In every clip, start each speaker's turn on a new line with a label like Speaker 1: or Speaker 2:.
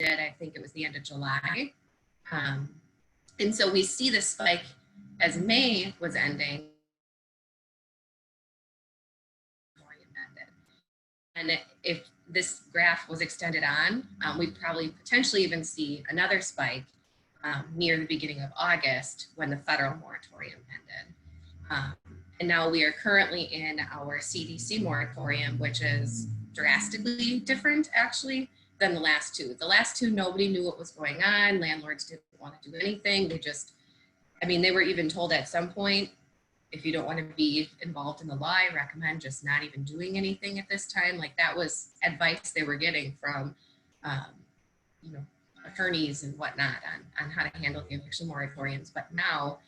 Speaker 1: I think it was the end of July. And so we see the spike as May was ending. And if this graph was extended on, we'd probably potentially even see another spike near the beginning of August when the federal moratorium ended. And now we are currently in our CDC moratorium, which is drastically different actually than the last two. The last two, nobody knew what was going on. Landlords didn't want to do anything. They just, I mean, they were even told at some point, if you don't want to be involved in the law, I recommend just not even doing anything at this time. Like that was advice they were getting from, you know, attorneys and whatnot on how to handle the eviction moratoriums. But now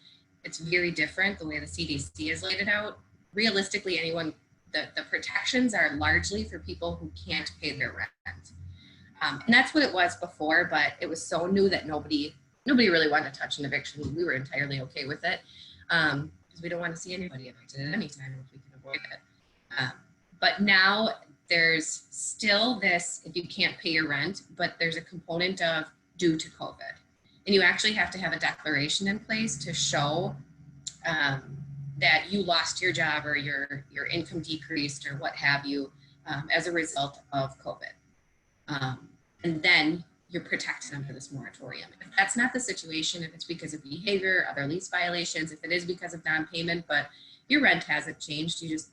Speaker 1: it's very different the way the CDC has laid it out. Realistically, anyone, the protections are largely for people who can't pay their rent. And that's what it was before, but it was so new that nobody really wanted to touch an eviction. We were entirely okay with it. We don't want to see anybody evicted at any time if we can avoid it. But now there's still this, if you can't pay your rent, but there's a component of due to COVID. And you actually have to have a declaration in place to show that you lost your job or your income decreased or what have you as a result of COVID. And then you're protected under this moratorium. If that's not the situation, if it's because of behavior, other lease violations, if it is because of non-payment, but your rent hasn't changed, you just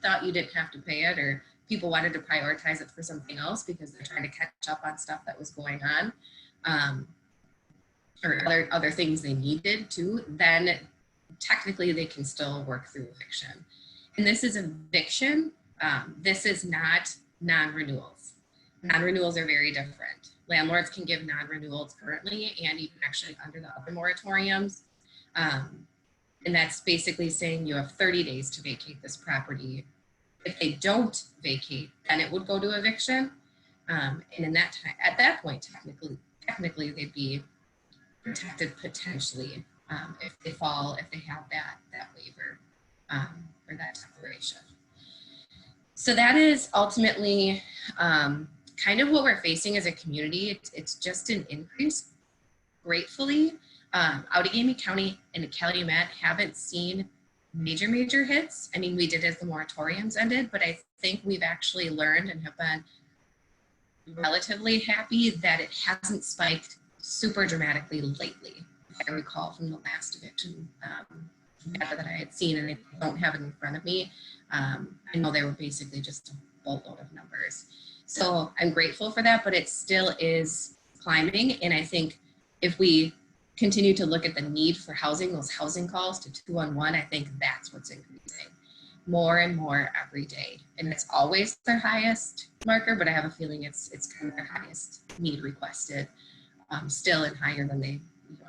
Speaker 1: thought you didn't have to pay it, or people wanted to prioritize it for something else because they're trying to catch up on stuff that was going on, or other things they needed to, then technically they can still work through eviction. And this is eviction. This is not non-renewals. Non-renewals are very different. Landlords can give non-renewals currently and even actually under the other moratoriums. And that's basically saying you have 30 days to vacate this property. If they don't vacate, then it would go to eviction. And in that time, at that point, technically they'd be protected potentially if they have that waiver or that declaration. So that is ultimately kind of what we're facing as a community. It's just an increase. Gratefully, Outagamie County and Calumet haven't seen major hits. I mean, we did as the moratoriums ended, but I think we've actually learned and have been relatively happy that it hasn't spiked super dramatically lately. I recall from the last eviction data that I had seen, and I don't have it in front of me. I know they were basically just a boatload of numbers. So I'm grateful for that, but it still is climbing. And I think if we continue to look at the need for housing, those housing calls to 211, I think that's what's increasing more and more every day. And it's always their highest marker, but I have a feeling it's kind of their highest need requested, still and higher than they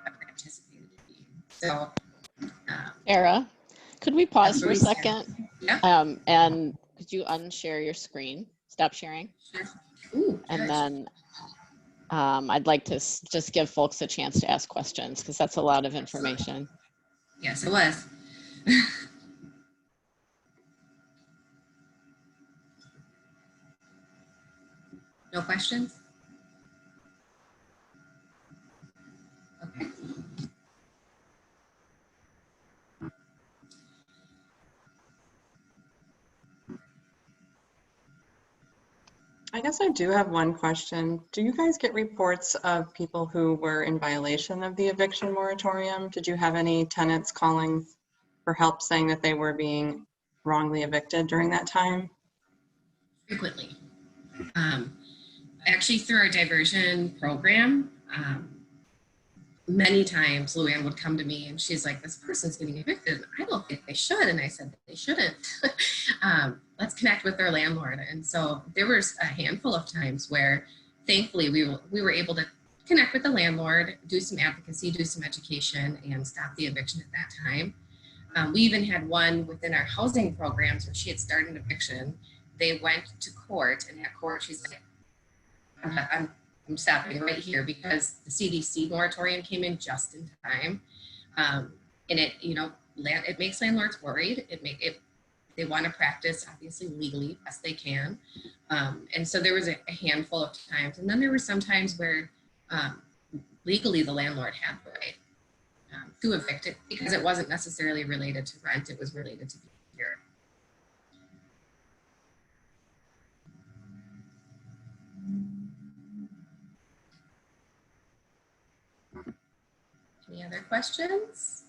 Speaker 1: ever anticipated it being. So,
Speaker 2: Tara, could we pause for a second?
Speaker 1: Yeah.
Speaker 2: And could you unshare your screen? Stop sharing.
Speaker 1: Sure. Ooh,
Speaker 2: and then I'd like to just give folks a chance to ask questions because that's a lot of information.
Speaker 1: Yes, it was. No questions? Okay.
Speaker 3: I guess I do have one question. Do you guys get reports of people who were in violation of the eviction moratorium? Did you have any tenants calling for help saying that they were being wrongly evicted during that time?
Speaker 1: Frequently. Actually, through our diversion program, many times Luann would come to me and she's like, this person's getting evicted. I don't think they should. And I said, they shouldn't. Let's connect with their landlord. And so there was a handful of times where thankfully we were able to connect with the landlord, do some advocacy, do some education, and stop the eviction at that time. We even had one within our housing programs where she had started an eviction. They went to court, and at court she's like, I'm stopping right here because the CDC moratorium came in just in time. And it, you know, it makes landlords worried. It they want to practice obviously legally best they can. And so there was a handful of times, and then there were some times where legally the landlord had the right to evict it because it wasn't necessarily related to rent, it was related to behavior. Any other questions?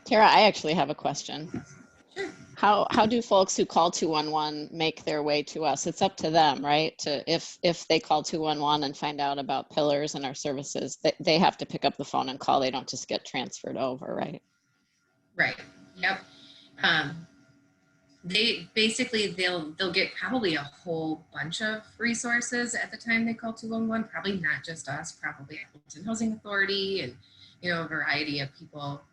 Speaker 2: Tara, I actually have a question.
Speaker 1: Sure.
Speaker 2: How do folks who call 211 make their way to us? It's up to them, right? To if they call 211 and find out about Pillars and our services, they have to pick up the phone and call. They don't just get transferred over, right?
Speaker 1: Right. Yep. They basically they'll get probably a whole bunch of resources at the time they call 211. Probably not just us. Probably Hamilton Housing Authority and a variety of people.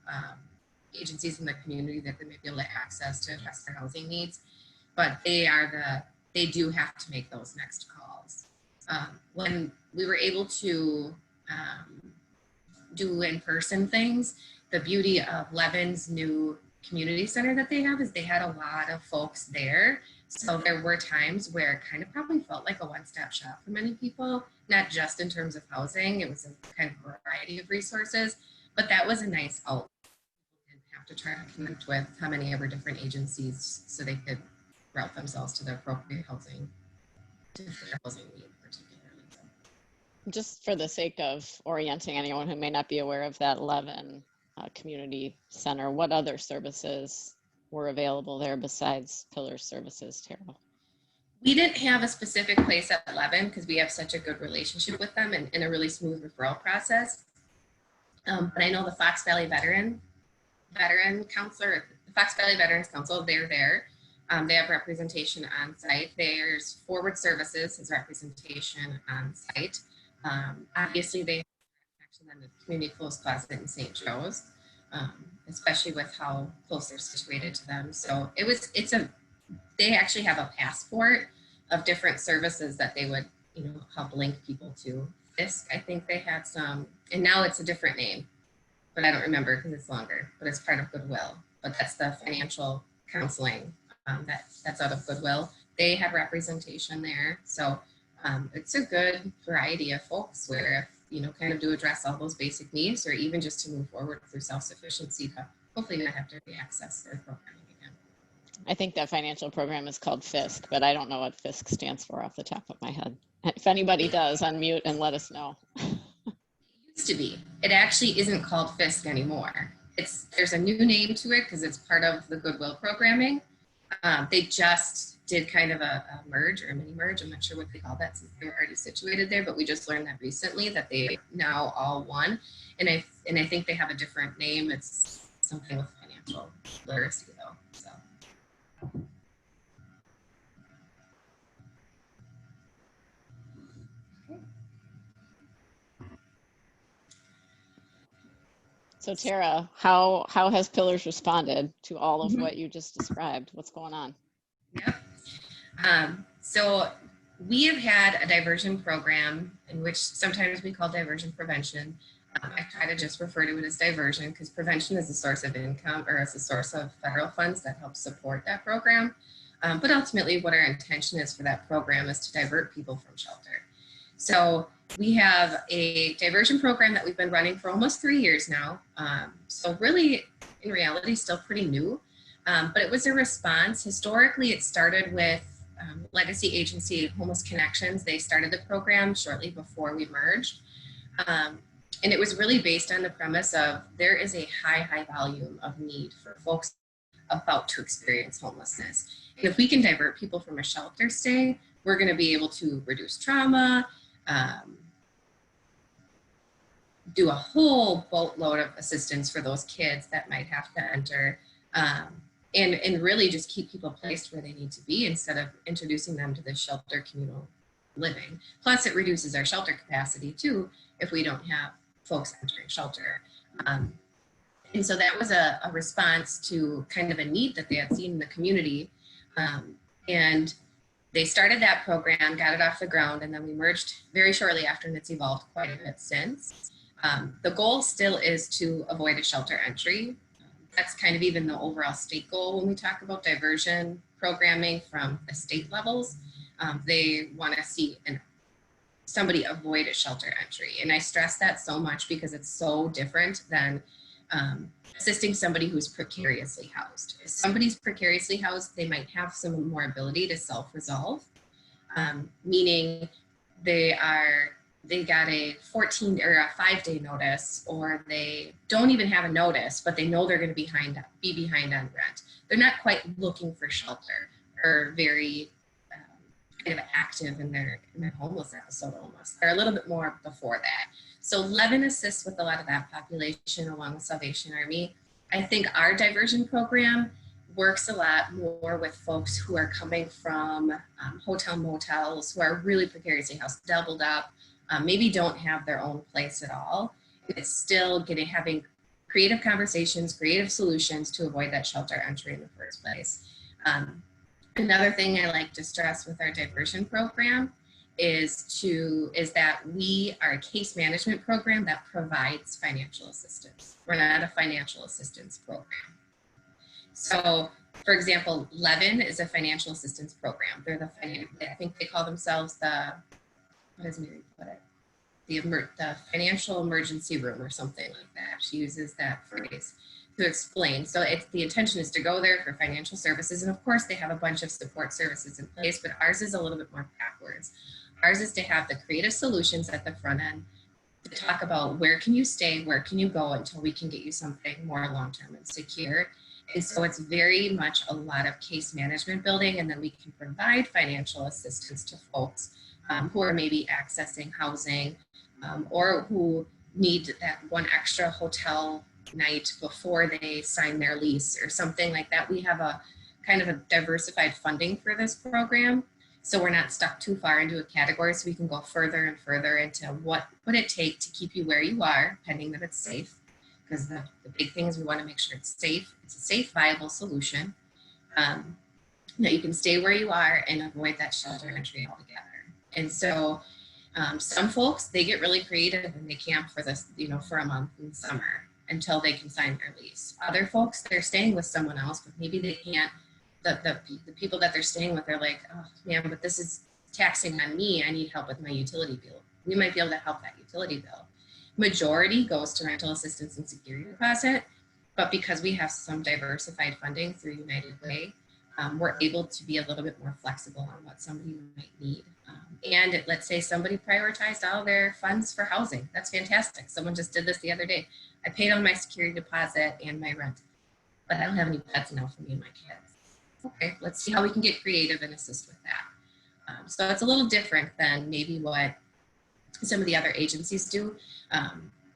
Speaker 1: Agencies in the community that they may be able to access to address their housing needs, but they do have to make those next calls. When we were able to do in-person things, the beauty of Levin's new community center that they have is they had a lot of folks there. So there were times where it kind of probably felt like a one-stop shop for many people, not just in terms of housing, it was a kind of variety of resources, but that was a nice outlet. To try to connect with how many ever different agencies so they could route themselves to the appropriate housing, to their housing need particularly.
Speaker 2: Just for the sake of orienting anyone who may not be aware of that 11 community center, what other services were available there besides Pillars services, Tara?
Speaker 1: We didn't have a specific place at 11 because we have such a good relationship with them and a really smooth referral process. But I know the Fox Valley Veteran Counselor, the Fox Valley Veterans Council, they're there. They have representation on site. There's Forward Services, has representation on site. Obviously, they have action on the Community Clothes Closet in St. Joe's, especially with how close they're situated to them. So they actually have a passport of different services that they would, help link people to. Fisk, I think they had some, and now it's a different name, but I don't remember because it's longer, but it's part of Goodwill. But that's the financial counseling that's out of Goodwill. They have representation there. So it's a good variety of folks where, kind of do address all those basic needs or even just to move forward through self-sufficiency to hopefully not have to reaccess their programming again.
Speaker 2: I think that financial program is called Fisk, but I don't know what Fisk stands for off the top of my head. If anybody does, unmute and let us know.
Speaker 1: To be. It actually isn't called Fisk anymore. There's a new name to it because it's part of the Goodwill programming. They just did kind of a merge or a mini merge. I'm not sure what they call that since they were already situated there, but we just learned that recently that they now all one. And I think they have a different name. It's something with financial literacy though. So.
Speaker 2: So Tara, how has Pillars responded to all of what you just described? What's going on?
Speaker 1: Yep. So we have had a diversion program in which sometimes we call diversion prevention. I try to just refer to it as diversion because prevention is a source of income or as a source of federal funds that help support that program. But ultimately what our intention is for that program is to divert people from shelter. So we have a diversion program that we've been running for almost 3 years now. So really, in reality, still pretty new. But it was a response. Historically, it started with Legacy Agency Homeless Connections. They started the program shortly before we merged. And it was really based on the premise of there is a high volume of need for folks about to experience homelessness. And if we can divert people from a shelter stay, we're going to be able to reduce trauma, do a whole boatload of assistance for those kids that might have to enter, and really just keep people placed where they need to be instead of introducing them to the shelter communal living. Plus it reduces our shelter capacity too if we don't have folks entering shelter. And so that was a response to kind of a need that they had seen in the community. And they started that program, got it off the ground, and then we merged very shortly after, and it's evolved quite a bit since. The goal still is to avoid a shelter entry. that's kind of even the overall state goal when we talk about diversion programming from the state levels. They want to see somebody avoid a shelter entry. And I stress that so much because it's so different than assisting somebody who's precariously housed. If somebody's precariously housed, they might have some more ability to self-resolve, meaning they got a 14 or a 5-day notice, or they don't even have a notice, but they know they're going to be behind on rent. They're not quite looking for shelter, or very kind of active in their homeless episode almost. They're a little bit more before that. So Levin assists with a lot of that population along with Salvation Army. I think our diversion program works a lot more with folks who are coming from hotel motels, who are really precariously housed, doubled up, maybe don't have their own place at all. It's still having creative conversations, creative solutions to avoid that shelter entry in the first place. Another thing I like to stress with our diversion program is that we are a case management program that provides financial assistance. We're not a financial assistance program. So, for example, Levin is a financial assistance program. They're I think they call themselves what does Mary put it? The financial emergency room or something like that. She uses that phrase to explain. So the intention is to go there for financial services. And of course they have a bunch of support services in place, but ours is a little bit more backwards. Ours is to have the creative solutions at the front end, to talk about where can you stay, where can you go until we can get you something more long-term and secure. And so it's very much a lot of case management building, and then we can provide financial assistance to folks who are maybe accessing housing or who need that one extra hotel night before they sign their lease or something like that. We have a kind of a diversified funding for this program, so we're not stuck too far into a category, so we can go further and further into what would it take to keep you where you are, pending that it's safe, because the big thing is we want to make sure it's safe. It's a safe, viable solution, that you can stay where you are and avoid that shelter entry altogether. And so some folks, they get really creative and they camp for this, for a month in the summer until they can sign their lease. Other folks, they're staying with someone else, but maybe they can't. The people that they're staying with are like, oh man, but this is taxing on me. I need help with my utility bill. We might be able to help that utility bill. Majority goes to rental assistance and security deposit, but because we have some diversified funding through United Way, we're able to be a little bit more flexible on what somebody might need. And let's say somebody prioritized all their funds for housing. That's fantastic. Someone just did this the other day. I paid on my security deposit and my rent, but I don't have any pets now for me and my kids. Okay, let's see how we can get creative and assist with that. So it's a little different than maybe what some of the other agencies do,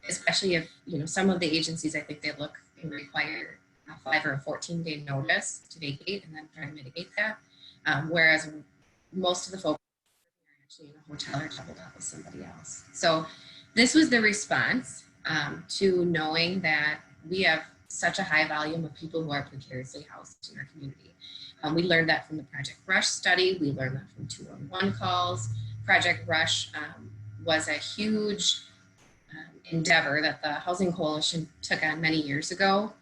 Speaker 1: especially if, some of the agencies, I think they look and require a 5 or a 14-day notice to vacate and then try to mitigate that. Whereas most of the folks are actually in a hotel or doubled up with somebody else. So this was the response to knowing that we have such a high volume of people who are precariously housed in our community. We learned that from the Project Rush study. We learned that from 211 calls. Project Rush was a huge endeavor that the Housing Coalition took on many years ago.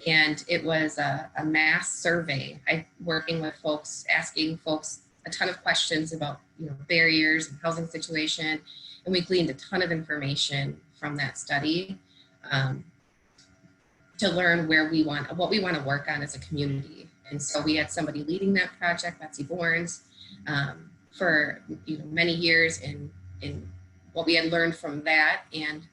Speaker 1: And it was a mass survey, working with folks, asking folks a ton of questions about barriers and housing situation. And we gleaned a ton of information from that study to learn what we want to work on as a community. And so we had somebody leading that project, Betsy Borns, for many years, in what we had learned from that. And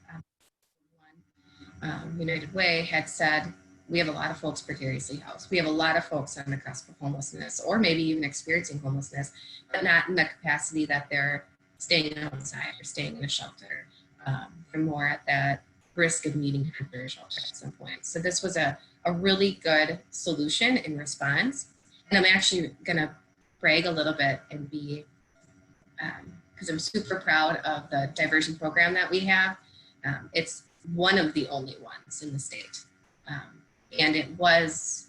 Speaker 1: United Way had said, we have a lot of folks precariously housed. We have a lot of folks on the cusp of homelessness, or maybe even experiencing homelessness, but not in the capacity that they're staying outside or staying in a shelter. They're more at that risk of needing temporary shelter at some point. So this was a really good solution in response. And I'm actually gonna brag a little bit and be, because I'm super proud of the diversion program that we have. It's one of the only ones in the state. And it was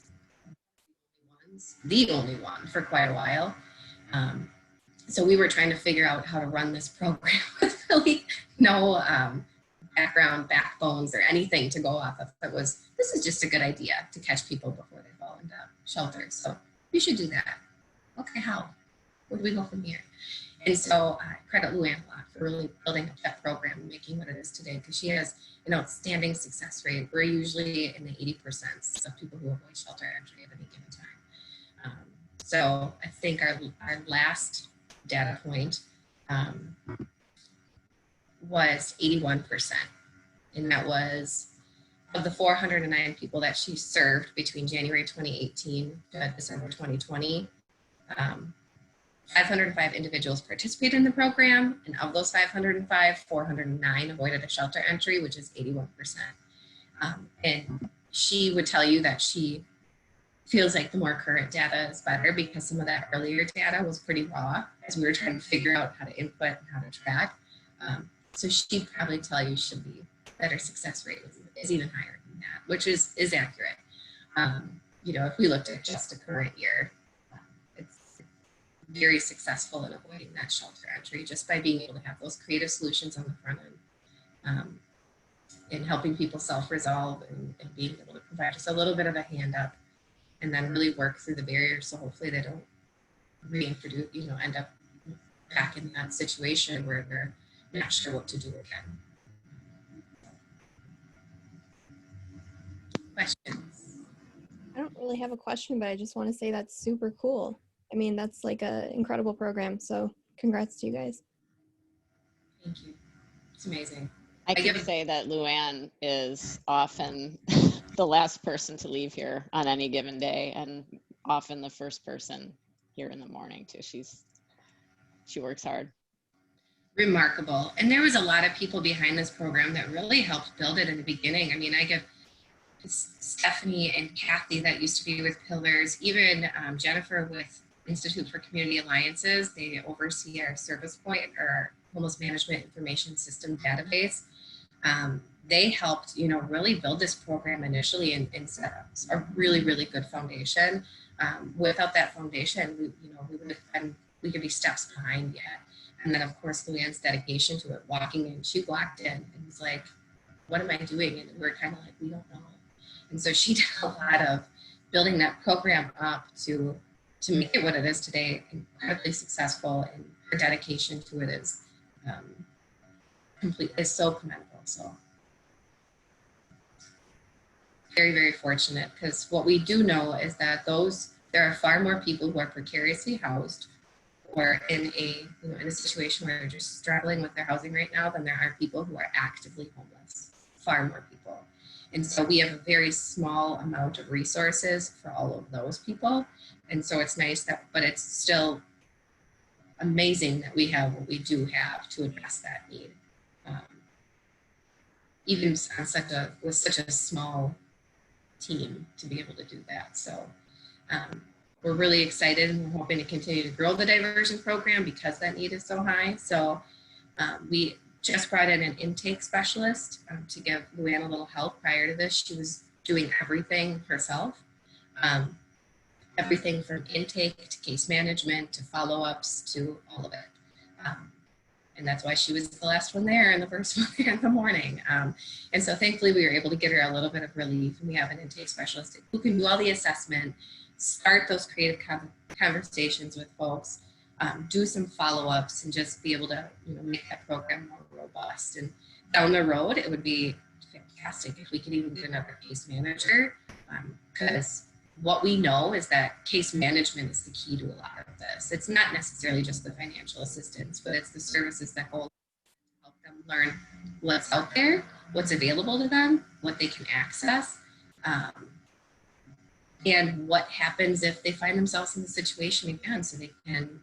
Speaker 1: the only one for quite a while. So we were trying to figure out how to run this program with really no background, backbones, or anything to go off of. It was, this is just a good idea to catch people before they fall into shelters. So you should do that. Okay, how? Where do we go from here? And so I credit Luann a lot for really building up that program and making what it is today, because she has an outstanding success rate. We're usually in the 80% of people who avoid shelter entry at any given time. So I think our last data point was 81%. And that was of the 409 people that she served between January 2018 to December 2020. 505 individuals participated in the program, and of those 505, 409 avoided a shelter entry, which is 81%. And she would tell you that she feels like the more current data is better, because some of that earlier data was pretty raw as we were trying to figure out how to input and how to track. So she'd probably tell you should be better success rate is even higher than that, which is accurate. You know, if we looked at just a current year, it's very successful in avoiding that shelter entry just by being able to have those creative solutions on the front end, and helping people self-resolve and being able to provide just a little bit of a hand up and then really work through the barriers so hopefully they don't reintroduce, you know, end up back in that situation where they're not sure what to do again. Questions?
Speaker 4: I don't really have a question, but I just want to say that's super cool. I mean, that's like an incredible program. So congrats to you guys.
Speaker 1: Thank you. It's amazing.
Speaker 2: I can say that Luann is often the last person to leave here on any given day, and often the first person here in the morning too. She works hard.
Speaker 1: Remarkable. And there was a lot of people behind this program that really helped build it in the beginning. I mean, I give Stephanie and Kathy that used to be with Pillars, even Jennifer with Institute for Community Alliances. They oversee our service point or our homeless management information system database. They helped, you know, really build this program initially and set up a really, really good foundation. Without that foundation, we could be steps behind yet. And then of course, Luann's dedication to it, walking in, she walked in and was like, what am I doing? And we're kind of like, we don't know. And so she did a lot of building that program up to make it what it is today, incredibly successful, and her dedication to it is so commendable. So very, very fortunate, because what we do know is that there are far more people who are precariously housed or in a situation where they're just struggling with their housing right now than there are people who are actively homeless. Far more people. And so we have a very small amount of resources for all of those people. And so it's nice that, but it's still amazing that we have what we do have to address that need. Even on with such a small team to be able to do that. So we're really excited, and we're hoping to continue to grow the diversion program because that need is so high. So we just brought in an intake specialist to give Luann a little help. Prior to this, she was doing everything herself. Everything from intake to case management to follow-ups to all of it. And that's why she was the last one there and the first one there in the morning. And so thankfully we were able to get her a little bit of relief, and we have an intake specialist who can do all the assessment, start those creative conversations with folks, do some follow-ups, and just be able to make that program more robust. And down the road, it would be fantastic if we could even get another case manager, because what we know is that case management is the key to a lot of this. It's not necessarily just the financial assistance, but it's the services that help them learn what's out there, what's available to them, what they can access, and what happens if they find themselves in the situation again, so they can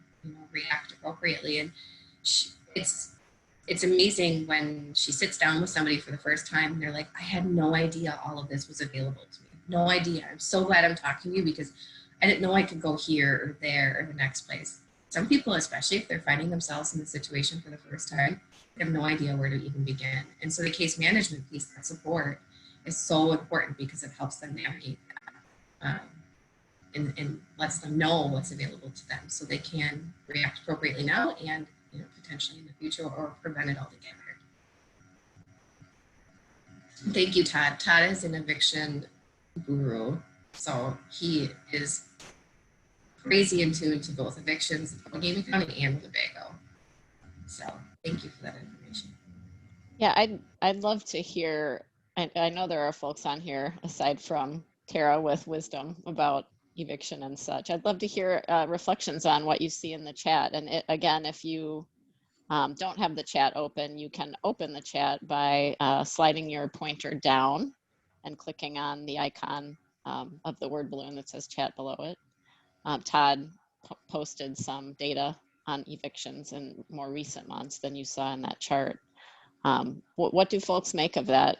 Speaker 1: react appropriately. And it's amazing when she sits down with somebody for the first time and they're like, I had no idea all of this was available to me. No idea. I'm so glad I'm talking to you because I didn't know I could go here or there or the next place. Some people, especially if they're finding themselves in the situation for the first time, they have no idea where to even begin. And so the case management piece, that support, is so important because it helps them navigate that and lets them know what's available to them so they can react appropriately now and potentially in the future, or prevent it altogether. Thank you, Todd. Todd is an eviction guru. So he is crazy in tune to both evictions in Allegheny County and Winnebago. So thank you for that information.
Speaker 2: Yeah, I'd love to hear, I know there are folks on here aside from Tara with wisdom about eviction and such. I'd love to hear reflections on what you see in the chat. And again, if you don't have the chat open, you can open the chat by sliding your pointer down and clicking on the icon of the word balloon that says chat below it. Todd posted some data on evictions in more recent months than you saw in that chart. What do folks make of that?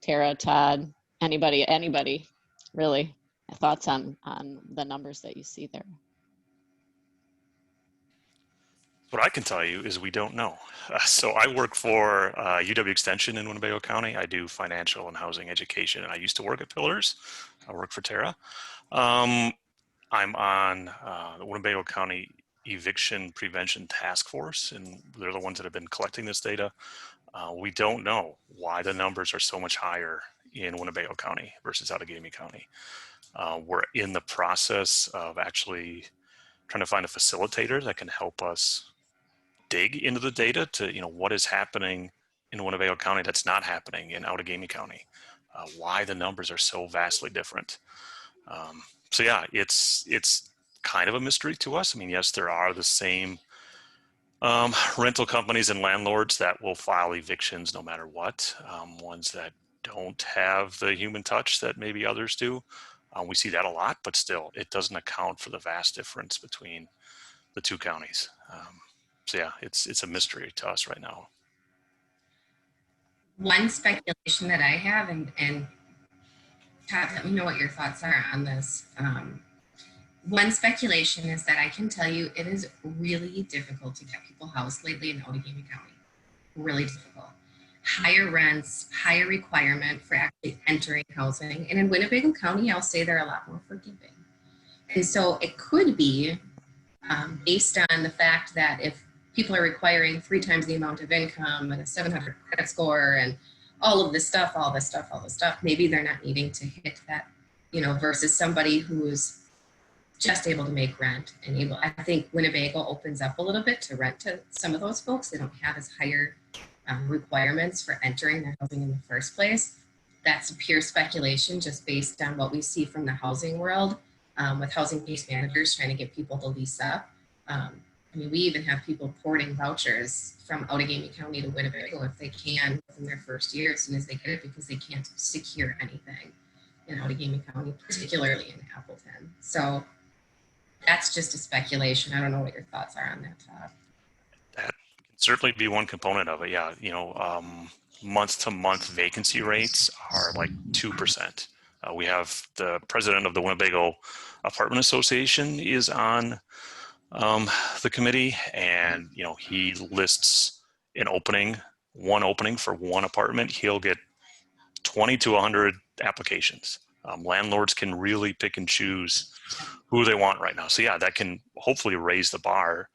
Speaker 2: Tara, Todd, anybody really? Thoughts on the numbers that you see there?
Speaker 5: What I can tell you is we don't know. So I work for UW Extension in Winnebago County. I do financial and housing education, and I used to work at Pillars. I work for Tara. I'm on the Winnebago County Eviction Prevention Task Force, and they're the ones that have been collecting this data. We don't know why the numbers are so much higher in Winnebago County versus Allegheny County. We're in the process of actually trying to find a facilitator that can help us dig into the data to, what is happening in Winnebago County that's not happening in Allegheny County, why the numbers are so vastly different. So yeah, it's kind of a mystery to us. I mean, yes, there are the same rental companies and landlords that will file evictions no matter what, ones that don't have the human touch that maybe others do. We see that a lot, but still, it doesn't account for the vast difference between the two counties. So yeah, it's a mystery to us right now.
Speaker 1: One speculation that I have, and Todd, let me know what your thoughts are on this. One speculation is that I can tell you it is really difficult to get people housed lately in Allegheny County. Really difficult. Higher rents, higher requirement for actually entering housing. And in Winnebago County, I'll say they're a lot more forgiving. And so it could be based on the fact that if people are requiring 3 times the amount of income and a 700 credit score and all of this stuff, maybe they're not needing to hit that, versus somebody who's just able to make rent and able, I think Winnebago opens up a little bit to rent to some of those folks. They don't have as higher requirements for entering their housing in the first place. That's pure speculation just based on what we see from the housing world with housing case managers trying to get people to lease up. We even have people porting vouchers from Allegheny County to Winnebago if they can within their first year as soon as they get it because they can't secure anything in Allegheny County, particularly in Appleton. So that's just a speculation. I don't know what your thoughts are on that, Todd.
Speaker 5: That can certainly be one component of it. Yeah, month-to-month vacancy rates are like 2%. We have the president of the Winnebago Apartment Association is on the committee, and he lists one opening for one apartment. He'll get 20 to 100 applications. Landlords can really pick and choose who they want right now. So yeah, that can hopefully raise the bar,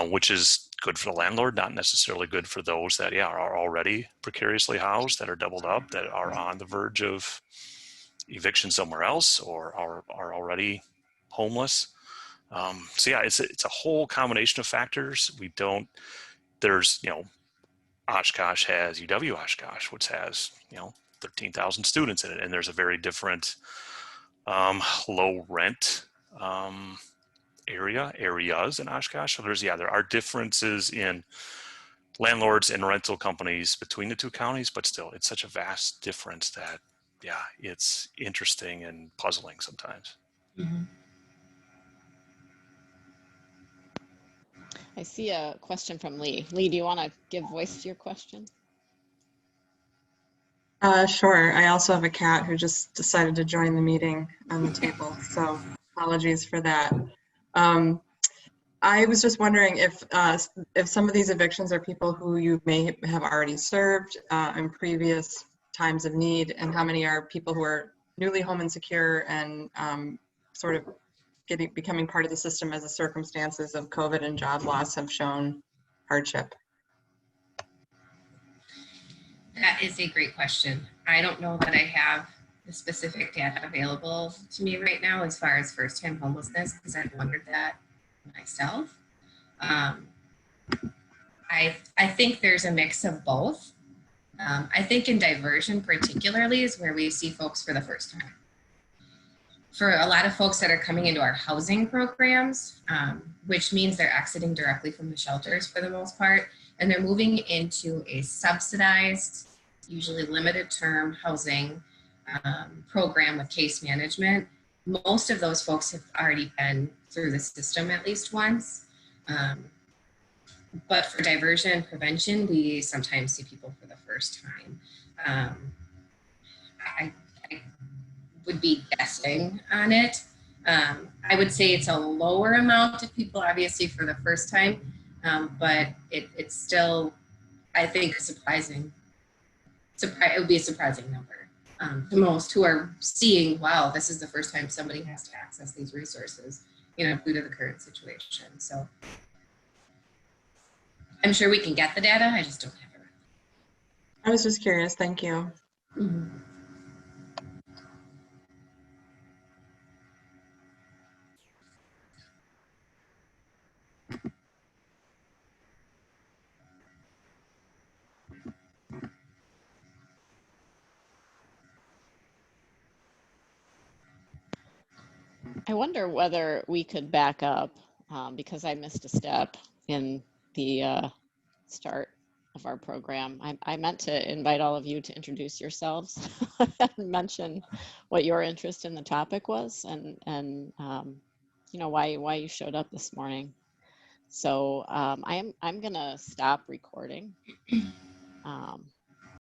Speaker 5: which is good for the landlord, not necessarily good for those that are already precariously housed, that are doubled up, that are on the verge of eviction somewhere else, or are already homeless. So yeah, it's a whole combination of factors. There's Oshkosh has UW Oshkosh, which has 13,000 students in it, and there's a very different low rent areas in Oshkosh. So there are differences in landlords and rental companies between the two counties, but still it's such a vast difference that it's interesting and puzzling sometimes.
Speaker 1: Mm-hmm.
Speaker 2: I see a question from Lee. Lee, do you want to give voice to your question?
Speaker 3: Sure. I also have a cat who just decided to join the meeting on the table, so apologies for that. I was just wondering if some of these evictions are people who you may have already served in previous times of need, and how many are people who are newly home insecure and sort of becoming part of the system as the circumstances of COVID and job loss have shown hardship.
Speaker 1: That is a great question. I don't know that I have the specific data available to me right now as far as first-time homelessness, because I've wondered that myself. I think there's a mix of both. I think in diversion particularly is where we see folks for the first time. For a lot of folks that are coming into our housing programs, which means they're exiting directly from the shelters for the most part, and they're moving into a subsidized, usually limited term housing program with case management. Most of those folks have already been through the system at least once. But for diversion prevention, we sometimes see people for the first time. I would be guessing on it. I would say it's a lower amount of people, obviously, for the first time, but it's still, I think, surprising. It would be a surprising number to most who are seeing, wow, this is the first time somebody has to access these resources, due to the current situation. So I'm sure we can get the data. I just don't have it.
Speaker 3: I was just curious. Thank you.
Speaker 1: Mm-hmm.
Speaker 2: I wonder whether we could back up because I missed a step in the start of our program. I meant to invite all of you to introduce yourselves and mention what your interest in the topic was and why you showed up this morning. So I'm gonna stop recording.